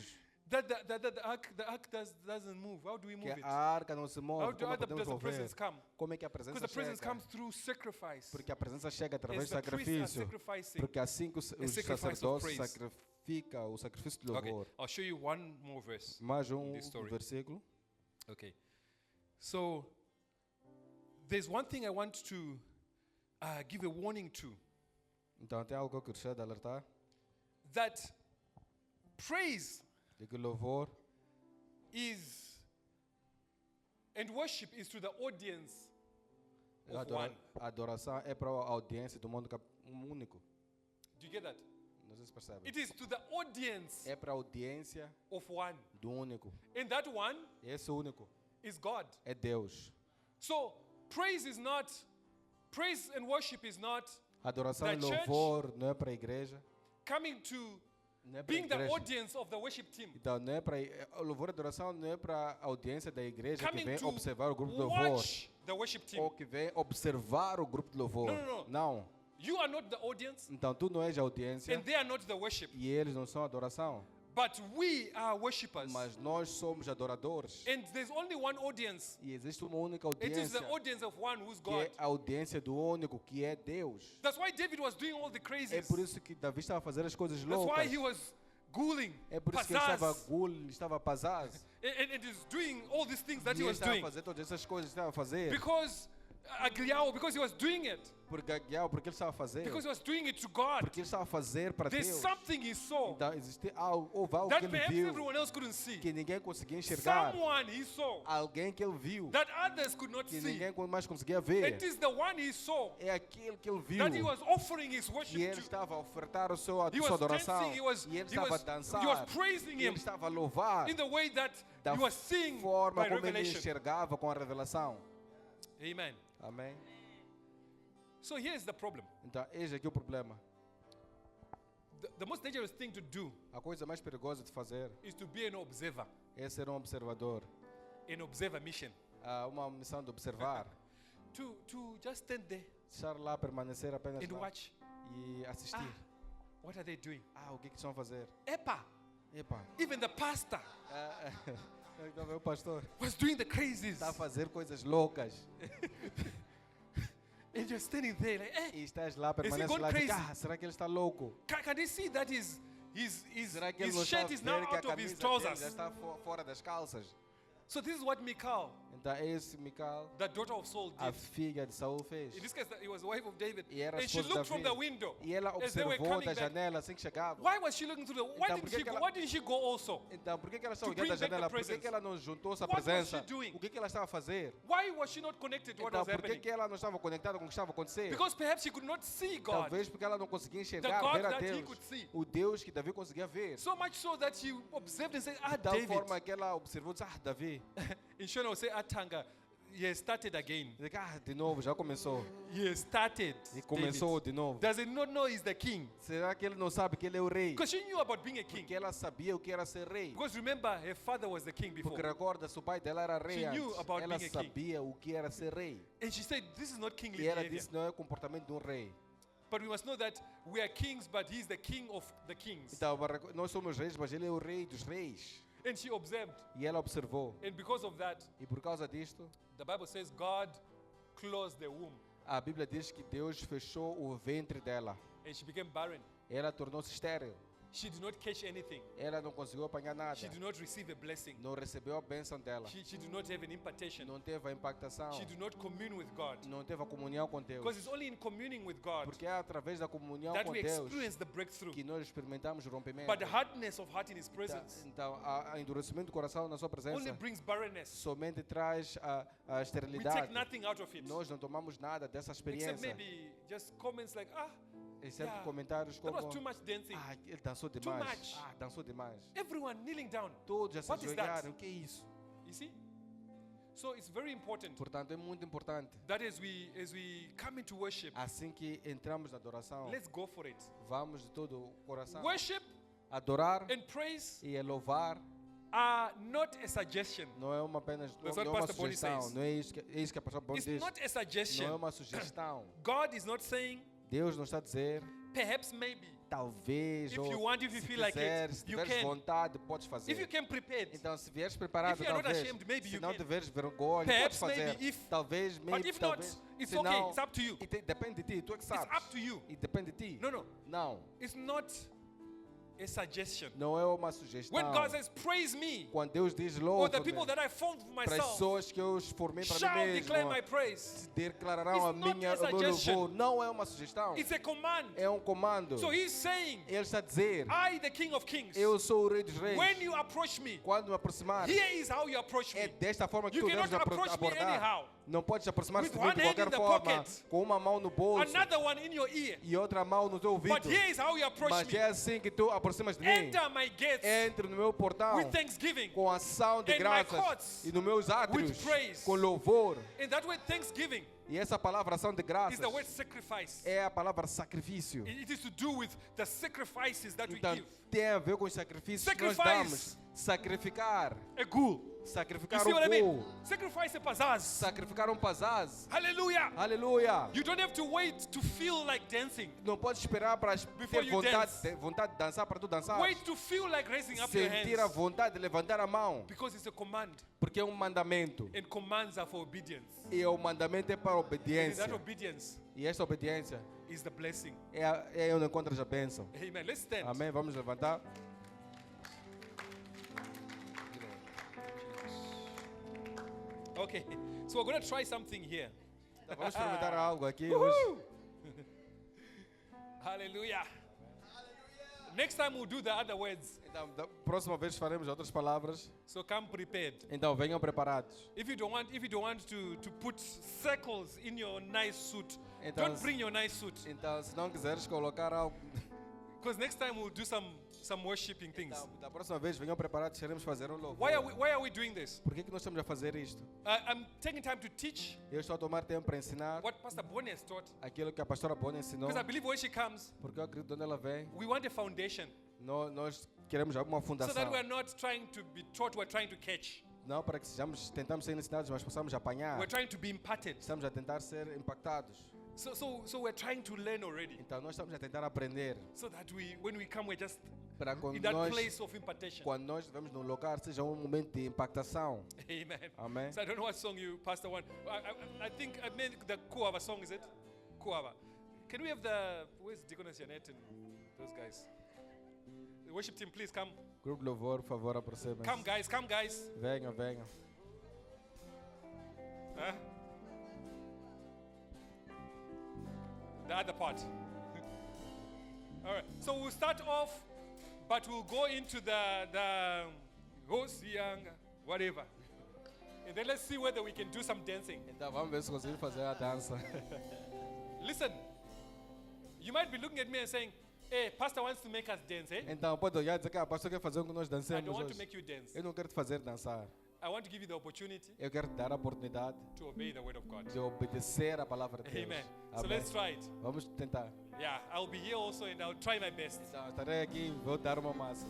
A: that the ark doesn't move. How do we move
B: que
A: it?
B: a arca não se
A: How
B: move. Como
A: does
B: podemos
A: the
B: mover?
A: presence come?
B: Como é que a
A: Because
B: presença
A: the presence
B: chega?
A: comes through sacrifice.
B: Porque a presença chega através
A: As
B: do
A: the priests are
B: sacrifício.
A: sacrificing.
B: Porque assim que os
A: sacrifice of
B: sacerdotes
A: praise.
B: sacrificam o sacrifício de
A: Okay,
B: louvor.
A: I'll show you one more verse.
B: Mais
A: this story.
B: versículo.
A: Okay. So there's one thing I want to give a warning to,
B: Então, tem algo que eu gostaria de alertar.
A: that praise
B: De que louvor
A: is and worship is to the audience of one.
B: a adoração é para a audiência do mundo único.
A: Do you get that?
B: Não sei se percebe.
A: It is to the audience
B: É para a audiência
A: of one.
B: do único.
A: And that one
B: Esse único
A: is God.
B: é Deus.
A: So praise and worship is not
B: Adoração
A: The
B: e
A: church-
B: louvor não é para a igreja,
A: coming to
B: não é para a
A: being the
B: igreja.
A: audience of the worship team.
B: Então, não é para o louvor e adoração não é para a audiência da igreja que
A: Coming
B: vem
A: to
B: observar o grupo de louvor
A: watch the worship team.
B: ou que vem observar o grupo de louvor.
A: No.
B: Não.
A: You are not the audience
B: Então, tu não és a audiência
A: and they are not the worship.
B: e eles não são adoração,
A: But we are worshippers.
B: mas nós somos adoradores.
A: And there's only one audience.
B: E existe uma única
A: It is
B: audiência
A: the audience of one who's
B: que
A: God.
B: é a audiência do único, que é Deus.
A: That's why David was doing all the
B: É
A: crazies.
B: por isso que Davi estava a fazer as coisas
A: That's why
B: loucas.
A: he was ghouling,
B: É por isso que ele estava
A: pizzazz,
B: gul, estava pazaz.
A: and is doing all these things that
B: E
A: he
B: ele
A: was
B: estava a
A: doing.
B: fazer todas essas coisas que estava a fazer.
A: Because because he was doing it.
B: Porque ele estava a fazer.
A: Because he was doing it to God.
B: Porque ele estava a fazer para
A: There's
B: Deus.
A: something he saw
B: Então, existe algo, houve algo
A: that
B: que ele
A: perhaps
B: viu
A: everyone else couldn't see.
B: que ninguém conseguia enxergar.
A: Someone he saw
B: Alguém que ele viu
A: that others could not
B: que
A: see.
B: ninguém mais conseguia ver.
A: It is the one he saw
B: É aquele que ele viu
A: that he was offering his
B: que
A: worship
B: ele
A: to.
B: estava a ofertar a
A: He
B: sua
A: was
B: adoração.
A: dancing,
B: E ele estava a dançar.
A: he was praising
B: E ele
A: him
B: estava a louvar
A: in the way that
B: da
A: he was seeing
B: forma
A: by
B: como ele
A: revelation.
B: enxergava com a revelação.
A: Amen.
B: Amém?
A: So here's the problem.
B: Então, eis aqui o problema.
A: The most dangerous thing to do
B: A coisa mais perigosa de fazer
A: is to be an observer,
B: é ser um observador.
A: an observer mission.
B: Uma missão de observar.
A: To just stand there
B: Estar lá, permanecer apenas
A: and
B: lá
A: watch.
B: e assistir.
A: What are they doing?
B: O que estão a fazer?
A: Epa,
B: Epa.
A: even the pastor
B: Então, o pastor
A: was doing the crazies.
B: está a fazer coisas loucas.
A: And you're standing there like,
B: E estás lá,
A: he
B: permaneces
A: gone
B: lá e
A: crazy?
B: dizes, será que ele está louco?
A: can they see that
B: Será que ele não
A: his
B: está a
A: shirt is now
B: ver que a
A: out of his
B: camisa dele já
A: trousers?
B: está fora das calças?
A: So this is what Michal,
B: Então esse Mical,
A: the daughter of Saul,
B: a
A: did.
B: filha de Saul fez.
A: In this case, it was the wife of David.
B: E era a
A: And she
B: esposa de
A: looked from
B: Davi.
A: the window.
B: E ela
A: as they were
B: observou
A: coming
B: da
A: back.
B: janela assim que chegava.
A: Why was she looking through the? Why
B: Então,
A: didn't
B: por que
A: she
B: que
A: go?
B: ela-
A: Why didn't she go also?
B: Então, por que ela estava
A: To
B: olhando a
A: bring back the
B: janela? Por que
A: presence.
B: que ela não juntou-se à
A: What was
B: presença?
A: she doing?
B: O que que ela estava a fazer?
A: Why was she not connected to what
B: Então,
A: was
B: por que
A: happening?
B: que ela não estava conectada com o que estava a acontecer?
A: Because perhaps she could not see God.
B: Talvez porque ela não conseguia enxergar,
A: God
B: ver a
A: that he
B: Deus.
A: could see.
B: O Deus que Davi conseguia ver.
A: So much so that she observed and said,
B: De tal
A: David.
B: forma que ela observou e disse, Davi.
A: In Shona will say, Tanga, he has started again.
B: Diz, de novo, já começou.
A: He has started.
B: E começou de novo.
A: Does he not know he's the king?
B: Será que ele não sabe que ele é o rei?
A: Because she knew about being a king.
B: Porque ela sabia o que era ser rei.
A: Because remember, her father was the king before.
B: Porque recorda, o pai dela era rei
A: She knew
B: antes.
A: about
B: Ela
A: being a king.
B: sabia o que era ser rei.
A: And she said, this is not kingly
B: E ela
A: behavior.
B: disse, não é o comportamento de um rei.
A: But we must know that we are kings, but he's the king of the kings.
B: Então, nós somos reis, mas ele é o rei dos reis.
A: And she observed.
B: E ela observou.
A: And because of that,
B: E por causa disto,
A: the Bible says God closed the womb
B: a Bíblia diz que Deus fechou o ventre dela.
A: and she became barren.
B: Ela tornou-se estéril.
A: She did not catch anything.
B: Ela não conseguiu apanhar nada.
A: She did not receive a blessing.
B: Não recebeu a bênção dela.
A: She did not have an impartation.
B: Não teve a impactação.
A: She did not commune with God.
B: Não teve a comunhão com Deus.
A: Because it's only in communing with God
B: Porque é através da comunhão
A: that
B: com
A: we
B: Deus
A: experience the breakthrough.
B: que nós experimentamos o rompimento.
A: But the hardness of heart in His presence
B: Então, a endurecimento do coração na sua
A: only
B: presença
A: brings barrenness.
B: somente traz a
A: We take
B: esterilidade.
A: nothing out of it.
B: Nós não tomamos nada dessa
A: Except
B: experiência.
A: maybe just comments like,
B: Exceto
A: yeah,
B: comentários
A: that was
B: como
A: too much dancing.
B: ele dançou demais.
A: much.
B: Dançou demais.
A: Everyone kneeling down.
B: Todos já se
A: What is that?
B: ajoelharam. O que é isso?
A: You see? So it's very important
B: Portanto, é muito importante.
A: that as we come into worship,
B: Assim que entramos na adoração,
A: let's go for it.
B: vamos de todo o coração.
A: Worship
B: Adorar
A: and praise
B: e louvar
A: are not a suggestion.
B: não é uma apenas
A: That's
B: não
A: what
B: é uma
A: Pastor Bonnie
B: sugestão.
A: says.
B: Não é isso que a pastora Bonnie
A: It's
B: diz.
A: not a
B: Não é
A: suggestion.
B: uma sugestão.
A: God is not saying,
B: Deus não está a dizer,
A: perhaps, maybe.
B: talvez,
A: If
B: ou
A: you want, if you
B: se
A: feel like it,
B: quiseres, se
A: you
B: tiveres
A: can.
B: vontade, podes fazer.
A: If you came prepared,
B: Então, se vieres preparado,
A: If you are not
B: talvez.
A: ashamed, maybe
B: Se
A: you
B: não
A: can.
B: tiveres vergonha,
A: Perhaps,
B: podes fazer.
A: maybe if-
B: Talvez,
A: but
B: maybe,
A: if not,
B: talvez.
A: it's
B: Se
A: okay.
B: não,
A: It's up to you.
B: Depende de ti, tu é que
A: It's
B: sabes.
A: up to you.
B: E depende de ti.
A: No, no.
B: Não,
A: It's not a suggestion.
B: não é uma sugestão.
A: When God says, praise me,
B: Quando Deus diz
A: or
B: louva
A: the people that I formed for
B: para as
A: myself
B: pessoas que eu formei para
A: shall
B: mim
A: declare
B: mesmo,
A: my praise.
B: declararão
A: It's not a
B: o meu
A: suggestion.
B: louvor. Não é uma sugestão.
A: It's a command.
B: É um comando.
A: So he's saying,
B: Ele está a dizer,
A: I, the King of Kings,
B: eu sou o rei dos reis.
A: when you approach me,
B: Quando me aproximar,
A: here is how you approach
B: é
A: me.
B: desta forma que
A: You
B: tu deves
A: cannot approach me
B: abordar.
A: anyhow.
B: Não podes aproximar-se de
A: With
B: mim
A: one
B: de
A: hand
B: qualquer
A: in the
B: forma,
A: pocket.
B: com uma mão no bolso
A: Another one in your ear.
B: e outra mão no teu ouvido.
A: But here is how you approach
B: Mas
A: me.
B: é assim que tu aproximas de mim.
A: Enter my gates
B: Entre no meu portão
A: with thanksgiving.
B: com ação de
A: And my
B: graças
A: courts
B: e nos meus átrios
A: with praise.
B: com louvor.
A: And that word thanksgiving
B: E essa palavra ação de
A: is
B: graças
A: the word sacrifice.
B: é a palavra sacrifício.
A: It is to do with the sacrifices that we
B: Então
A: give.
B: tem a ver com os sacrifícios que nós
A: Sacrifice.
B: damos. Sacrificar.
A: A ghoul.
B: Sacrificar
A: You see what I
B: o
A: mean?
B: gol.
A: Sacrifice a pazaz.
B: Sacrificar pazaz.
A: Hallelujah.
B: Aleluia.
A: You don't have to wait to feel like dancing.
B: Não podes esperar para
A: Before
B: ter
A: you
B: vontade,
A: dance.
B: vontade de dançar para tu dançar.
A: Wait to feel like raising up your
B: Sentir a
A: hands.
B: vontade de levantar a mão.
A: Because it's a command.
B: Porque é um mandamento.
A: And commands are for obedience.
B: E o mandamento é para a
A: And
B: obediência.
A: that obedience
B: E esta obediência
A: is the blessing.
B: é onde encontras a bênção.
A: Amen. Let's stand.
B: Amém? Vamos levantar.
A: Okay. So we're going to try something here.
B: Então, vamos experimentar algo aqui hoje.
A: Hallelujah. Next time we'll do the other words.
B: Então, da próxima vez faremos outras palavras.
A: So come prepared.
B: Então, venham preparados.
A: If you don't want to put circles in your nice suit,
B: Então,
A: don't bring your nice suit.
B: Então, se não quiseres colocar algo,
A: Because next time we'll do some worshiping things.
B: então, da próxima vez venham preparados, queremos fazer um louvor.
A: Why are we doing this?
B: Por que nós estamos a fazer isto?
A: I'm taking time to teach
B: Eu estou a tomar tempo para ensinar
A: what Pastor Bonnie has taught.
B: aquilo que a pastora Bonnie ensinou,
A: Because I believe when she comes,
B: porque eu acredito que onde ela vem,
A: we want a foundation.
B: nós queremos alguma
A: So
B: fundação.
A: that we're not trying to be taught, we're trying to catch.
B: Não para que tentamos ser ensinados, mas possamos apanhar.
A: We're trying to be imparted.
B: Estamos a tentar ser impactados.
A: So we're trying to learn already.
B: Então nós estamos a tentar aprender
A: So that when we come, we're just
B: para
A: in that place of impartation.
B: quando nós estivemos num lugar seja um momento de impactação.
A: Amen.
B: Amém.
A: So I don't know what song you, Pastor, want. I think the core of a song, is it? Kuhava. Can we have where's Deaconess Janet and those guys? The worship team, please come.
B: Grupo de louvor, por favor, aproximem-se.
A: Come guys.
B: Venham, venham.
A: Huh? The other part. All right. So we'll start off, but we'll go into the Hosianga, whatever. And then let's see whether we can do some dancing.
B: Então vamos ver se conseguimos fazer a dança.
A: Listen, you might be looking at me and saying, hey, pastor wants to make us dance, eh?
B: Então pode olhar e dizer que pastor quer fazer com que nós
A: I don't
B: dancemos
A: want to
B: hoje.
A: make you dance.
B: Eu não quero te fazer dançar.
A: I want to give you the opportunity
B: Eu quero te dar a oportunidade
A: to obey the word of God.
B: de obedecer a palavra de Deus.
A: Amen. So
B: Amém.
A: let's try it.
B: Vamos tentar.
A: Yeah, I'll be here also and I'll try my best.
B: Então estarei aqui e vou dar uma massa.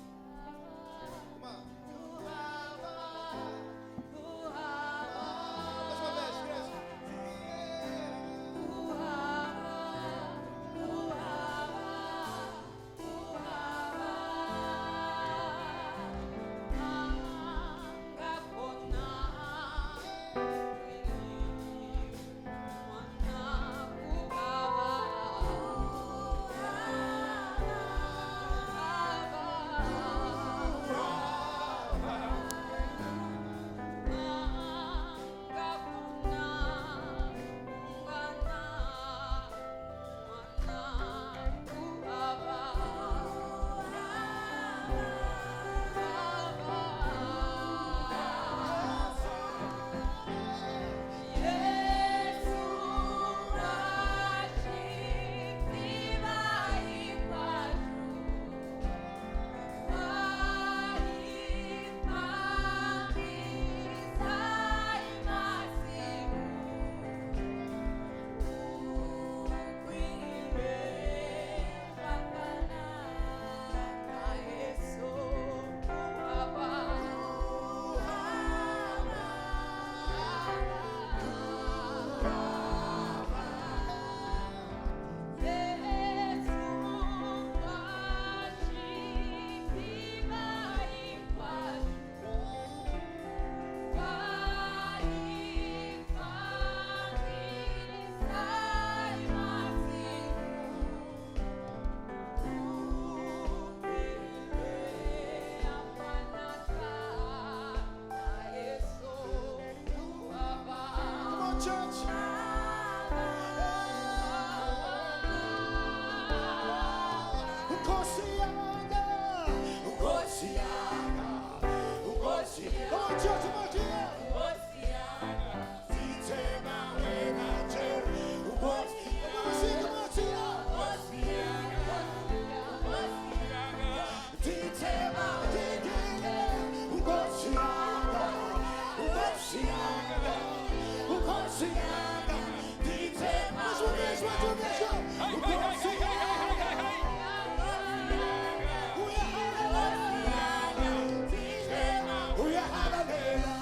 C: We are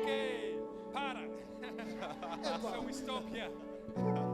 A: Okay, para. So we stop here.